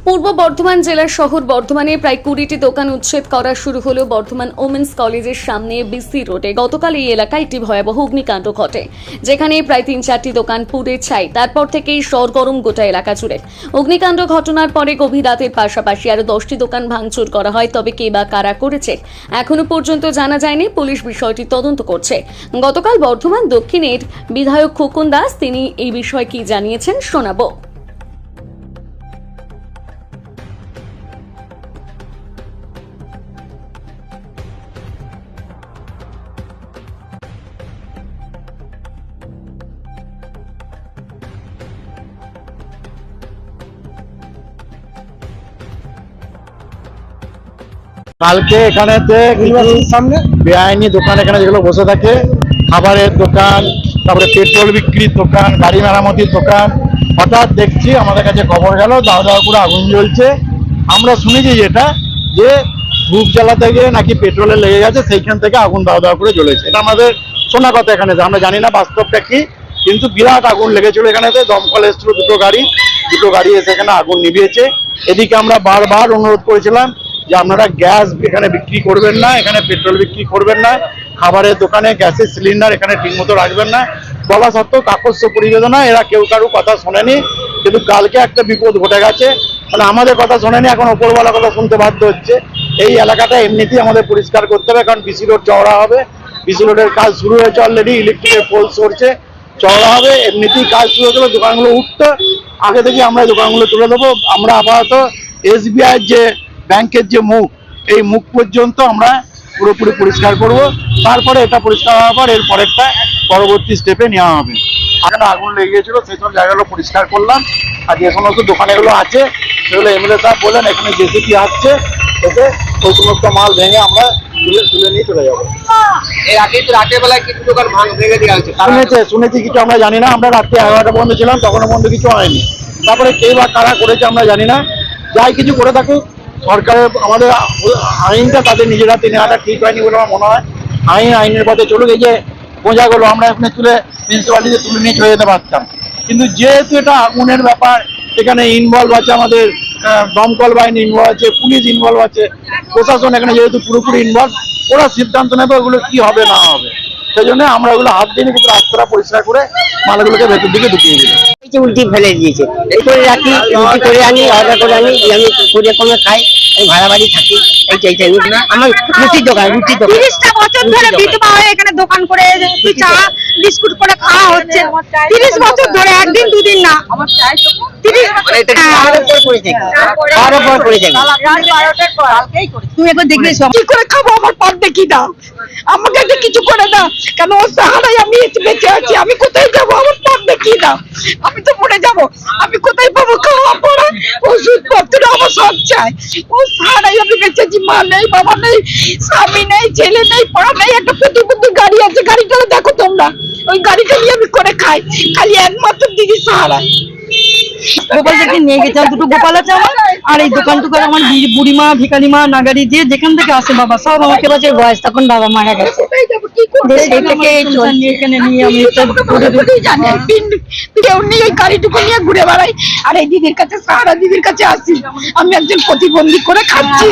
পূর্ব বর্ধমান জেলার শহর বর্ধমানে প্রায় 20টি দোকান উচ্ছেদ করা শুরু হলো বর্ধমান ওমেন্স কলেজের সামনে বিসি রোডে। গতকাল এই এলাকায় একটি ভয়াবহ অগ্নিকাণ্ড ঘটে, যেখানে প্রায় 3-4টি দোকান পুড়ে ছাই। তারপর থেকেই সরগরম গোটা এলাকা জুড়ে। অগ্নিকাণ্ড ঘটনার পরে গভীর রাতের পাশাপাশি আরো 10টি দোকান ভাঙচুর করা হয়, তবে কে বা কারা করেছে এখনো পর্যন্ত জানা যায়নি। পুলিশ বিষয়টি তদন্ত করছে। গতকাল বর্ধমান দক্ষিণের বিধায়ক খোকন দাস তিনি এই বিষয়ে কি জানিয়েছেন শোনাবো। কালকে এখানেতে সামনে বেআইনি দোকান এখানে যেগুলো বসে থাকে, খাবারের দোকান, তারপরে পেট্রোল বিক্রির দোকান, গাড়ি মেরামতির দোকান, হঠাৎ দেখছি আমাদের কাছে খবর গেল দাওয়া দাওয়া করে আগুন জ্বলছে। আমরা শুনেছি যেটা যে ধূপ জ্বালাতে গিয়ে নাকি পেট্রোলে লেগে গেছে, সেইখান থেকে আগুন দাওয়া দাওয়া করে জ্বলেছে। এটা আমাদের শোনা কথা এখানে, আমরা জানি না বাস্তবটা কি, কিন্তু বিরাট আগুন লেগেছিল এখানেতে। দমকল এসেছিল দুটো গাড়ি এসে এখানে আগুন নিভিয়েছে। এদিকে আমরা বারবার অনুরোধ করেছিলাম যে আপনারা গ্যাস এখানে বিক্রি করবেন না, এখানে পেট্রোল বিক্রি করবেন না, খাবারের দোকানে গ্যাসের সিলিন্ডার এখানে ঠিকমতো রাখবেন না। বলা সত্ত্বেও কাকস্য পরিবেদনা, এরা কেউ কারো কথা শোনেনি। কিন্তু কালকে একটা বিপদ ঘটে গেছে, মানে আমাদের কথা শোনেনি, এখন ওপরওয়ালা কথা শুনতে বাধ্য হচ্ছে। এই এলাকাটা এমনিতেই আমাদের পরিষ্কার করতে হবে, কারণ বিসি রোড চওড়া হবে। বিসি রোডের কাজ শুরু হয়েছে অলরেডি, ইলেকট্রিকের পোল সরছে, চওড়া হবে। এমনিতেই কাজ শুরু হয়েছিল, দোকানগুলো উঠতো, আগে থেকে আমরা দোকানগুলো তুলে দেবো। আমরা আপাতত SBI যে ব্যাংকের যে মুখ, এই মুখ পর্যন্ত আমরা পুরোপুরি পরিষ্কার করব। তারপরে এটা পরিষ্কার হওয়ার পর এর পরেরটা পরবর্তী স্টেপে নেওয়া হবে। এখানে আগুন লেগে গিয়েছিল, সেই সব জায়গাগুলো পরিষ্কার করলাম। আর যে সমস্ত দোকানেগুলো আছে সেগুলো MLA সাহেব বললেন এখানে JCB আসছে, এতে ওই সমস্ত মাল ভেঙে আমরা তুলে নিয়ে চলে যাবো। এর আগে তো রাতের বেলায় কিছু দোকান ভেঙে দেওয়া হয়েছে, শুনেছি কিছু, আমরা জানি না। আমরা রাত্রি 11টা পর্যন্ত ছিলাম, তখনও পর্যন্ত কিছু হয়নি। তারপরে কে বা কারা করেছে আমরা জানি না। যাই কিছু করে থাকুক, সরকারের আমাদের আইনটা তাদের নিজের হাতে নেওয়াটা ঠিক হয়নি বলে আমার মনে হয়। আইনের পথে চলুক। এই যে বোঝাগুলো আমরা এখানে তুলে মিউনিসিপ্যালিটিতে তুলে নিয়ে চলে যেতে পারতাম, কিন্তু যেহেতু এটা আগুনের ব্যাপার, এখানে ইনভলভ আছে আমাদের দমকল বাহিনী ইনভলভ আছে, পুলিশ ইনভলভ আছে, প্রশাসন এখানে যেহেতু পুরোপুরি ইনভলভ, ওরা সিদ্ধান্ত নেবে ওগুলো কি হবে না হবে। সেই জন্য আমরা ওগুলো হাত দিই, কিন্তু রাস্তাটা পরিষ্কার করে মালগুলোকে ভেতর দিকে ঢুকিয়ে দিই। উল্টি ফেলে দিয়েছে, এই করে রাখি, রুটি করে আনি, অর্ডার করে আনি, আমি করে কমে খাই। আমি ভাড়া বাড়ি থাকি। এইটাই আমার রুটির দোকান। 30টা বছর ধরে বিধবা হয়ে এখানে দোকান করে চা বিস্কুট করে খাওয়া হচ্ছে। 30 বছর ধরে, একদিন দুদিন না। তুমি একবার দেখলে কি করে খাবো? আমার পার দেখি দাও, আমাকে একটা কিছু করে দাও, কেন ওর সাহারাই আমি বেঁচে আছি। আমি কোথায় যাবো? আমার পার দেখি দাও, আমি তো মরে যাবো। আমি কোথায় পাবো খাওয়া পড়া ওষুধ পত্র? আমার সব চাই। ও সাহারাই আমি বেঁচে আছি। মা নেই, বাবা নেই, স্বামী নেই, ছেলে নেই, পড়া নেই। একটা প্রতিবন্ধী গাড়ি আছে, গাড়িটা দেখো তোমরা, ওই গাড়িটা নিয়ে আমি করে খাই। খালি একমাত্র দিদি সাহারাই। গোপাল থেকে নিয়ে গেছে, দুটো গোপাল আছে আমার। আর এই দোকান টোকান আমার বুড়িমা, ভিকারিমা, নাগারি দিয়ে যেখান থেকে আসে বাবা, সব আমাকে বছর বয়স, তখন বাবা মারা গেছে। এখানে নিয়ে আমি কেউ নিয়ে ওই গাড়িটুকু নিয়ে ঘুরে বেড়াই। আর এই দিদির কাছে, সাহারা দিদির কাছে আসি। আমি একজন প্রতিবন্ধী করে খাচ্ছি।